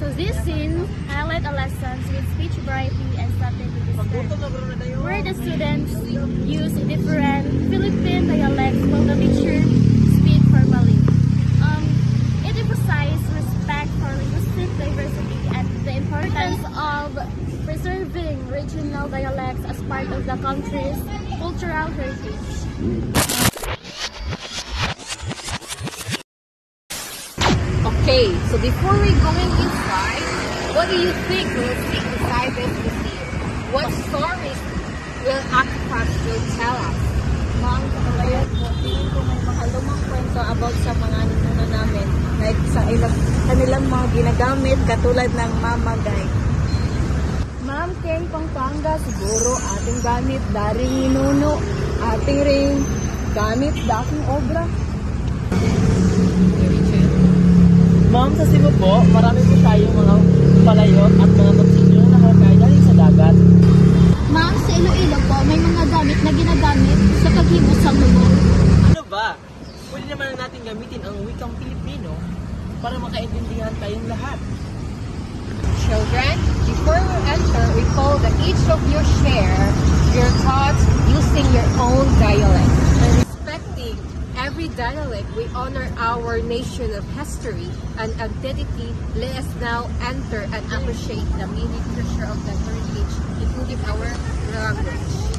So these scenes highlight a lessons with speech variety and subject description, where the students use different Philippine dialects while the teacher speak formally. It emphasizes respect for linguistic diversity and the importance of preserving regional dialects as part of the country's cultural heritage. Okay, so before we going inside, what do you think we'll see inside this museum? What stories will Akipas will tell us? Ma'am, sa kalayas po, tingin ko may mga lumang kwento about sa mga ninuno namin, like sa kanilang mga ginagamit katulad ng mamagay. Ma'am, King Pampanga, siguro ating gamit daring ninuno, ating ring gamit daking obra. Ma'am, sa Cebu po, marami po tayong mga palayok at mga toksinyo na hukay galing sa dagat. Ma'am, sa Iloilo po, may mga gamit na ginagamit sa paghimos sa lumot. Ano ba? Pwede naman natin gamitin ang wikang Pilipino para makaintindihan tayong lahat. Children, before we enter, recall that each of you share your thoughts using your own dialect. And respecting every dialect, we honor our nation of history and identity. Let us now enter and appreciate the many treasure of the heritage, including our language.